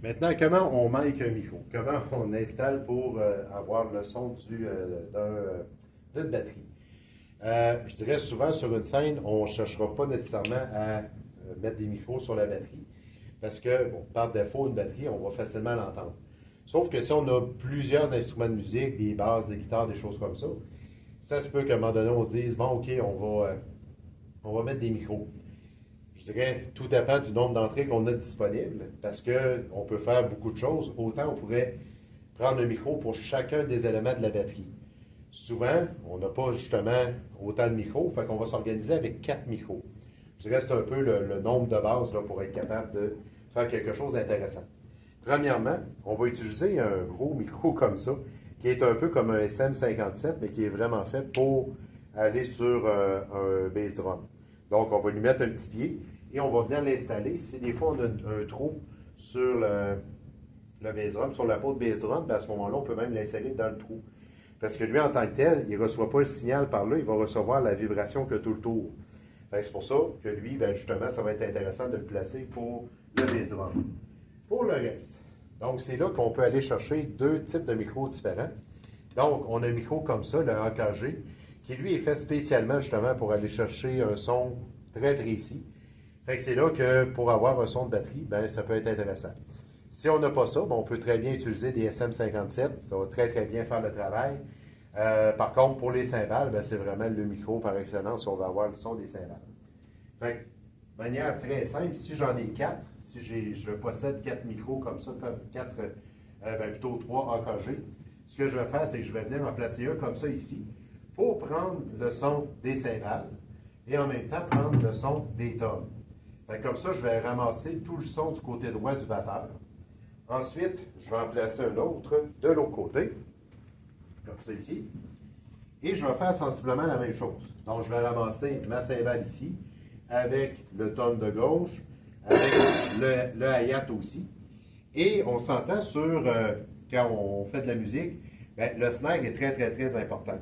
Maintenant, comment on mic un micro? Comment on installe pour avoir le son d'une batterie? Je dirais souvent sur une scène, on ne cherchera pas nécessairement à mettre des micros sur la batterie parce que, bon, par défaut, une batterie, on va facilement l'entendre. Sauf que si on a plusieurs instruments de musique, des basses, des guitares, des choses comme ça se peut qu'à un moment donné, on se dise, bon, OK, on va mettre des micros. Je dirais, tout dépend du nombre d'entrées qu'on a disponibles, parce qu'on peut faire beaucoup de choses. Autant on pourrait prendre un micro pour chacun des éléments de la batterie. Souvent, on n'a pas justement autant de micros, fait qu'on va s'organiser avec 4 micros. Je dirais que c'est un peu le nombre de bases là, pour être capable de faire quelque chose d'intéressant. Premièrement, on va utiliser un gros micro comme ça, qui est un peu comme un SM57, mais qui est vraiment fait pour aller sur un bass drum. Donc, on va lui mettre un petit pied et on va venir l'installer. Si des fois on a un trou sur le bass drum, sur la peau de bass drum, bien à ce moment-là, on peut même l'installer dans le trou. Parce que lui, en tant que tel, il ne reçoit pas le signal par là, il va recevoir la vibration que tout le tour. C'est pour ça que lui, bien justement, ça va être intéressant de le placer pour le bass drum. Pour le reste, donc c'est là qu'on peut aller chercher deux types de micros différents. Donc, on a un micro comme ça, le AKG, qui lui est fait spécialement justement pour aller chercher un son très précis. Fait que c'est là que pour avoir un son de batterie, ben, ça peut être intéressant. Si on n'a pas ça, ben, on peut très bien utiliser des SM57. Ça va très très bien faire le travail. Par contre, pour les cymbales, ben, c'est vraiment le micro par excellence si on veut avoir le son des cymbales. Fait que, de manière très simple, si j'en ai 4, si je possède 4 micros comme ça, comme 4, ben, plutôt 3 AKG, ce que je vais faire, c'est que je vais venir en placer un comme ça ici pour prendre le son des cymbales et en même temps prendre le son des tomes. Comme ça, je vais ramasser tout le son du côté droit du batteur. Ensuite, je vais en placer un autre de l'autre côté, comme ça ici. Et je vais faire sensiblement la même chose. Donc, je vais ramasser ma cymbale ici, avec le tone de gauche, avec le hi-hat aussi. Et on s'entend sur, quand on fait de la musique, ben, le snare est très, très, très important.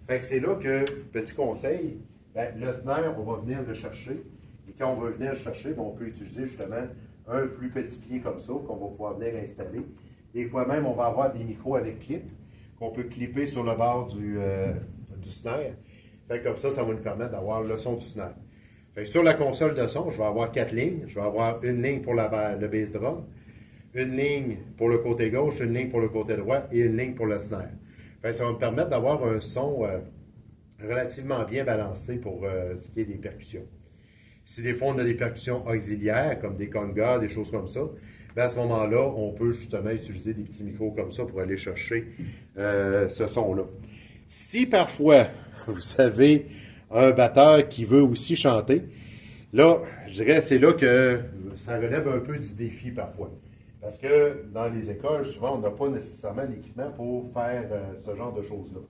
Fait que c'est là que, petit conseil, ben, le snare, on va venir le chercher. Et quand on veut venir le chercher, ben, on peut utiliser justement un plus petit pied comme ça, qu'on va pouvoir venir installer. Des fois même, on va avoir des micros avec clip, qu'on peut clipper sur le bord du snare. Fait que comme ça va nous permettre d'avoir le son du snare. Fait que sur la console de son, je vais avoir 4 lignes. Je vais avoir une ligne pour le bass drum, une ligne pour le côté gauche, une ligne pour le côté droit et une ligne pour le snare. Fait que ça va me permettre d'avoir un son relativement bien balancé pour ce qui est des percussions. Si des fois on a des percussions auxiliaires, comme des congas, des choses comme ça, bien à ce moment-là, on peut justement utiliser des petits micros comme ça pour aller chercher ce son-là. Si parfois, vous avez un batteur qui veut aussi chanter, là, je dirais c'est là que ça relève un peu du défi parfois. Parce que dans les écoles, souvent, on n'a pas nécessairement l'équipement pour faire ce genre de choses-là.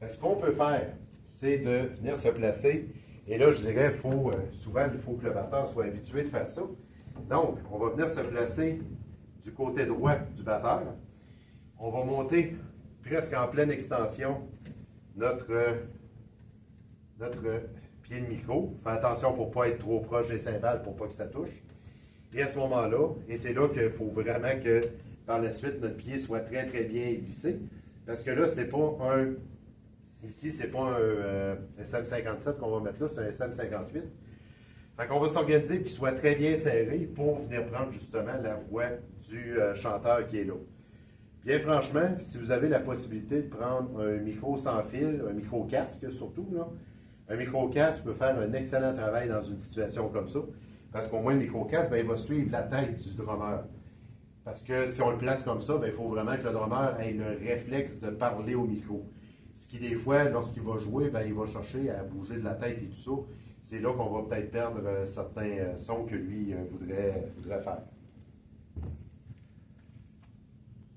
Ce qu'on peut faire, c'est de venir se placer. Et là, je dirais, souvent, il faut que le batteur soit habitué de faire ça. Donc, on va venir se placer du côté droit du batteur. On va monter presque en pleine extension notre pied de micro. Fais attention pour ne pas être trop proche des cymbales pour pas que ça touche. Et à ce moment-là, et c'est là qu'il faut vraiment que par la suite, notre pied soit très, très bien vissé. Parce que là, c'est pas un. Ici, c'est pas un SM57 qu'on va mettre là, c'est un SM58. Fait qu'on va s'organiser pour qu'il soit très bien serré pour venir prendre justement la voix du chanteur qui est là. Bien franchement, si vous avez la possibilité de prendre un micro sans fil, un micro-casque surtout, là, un micro-casque peut faire un excellent travail dans une situation comme ça. Parce qu'au moins, le micro-casque, ben, il va suivre la tête du drummer. Parce que si on le place comme ça, ben, il faut vraiment que le drummer ait le réflexe de parler au micro. Ce qui, des fois, lorsqu'il va jouer, ben, il va chercher à bouger de la tête et tout ça. C'est là qu'on va peut-être perdre certains sons que lui voudrait faire.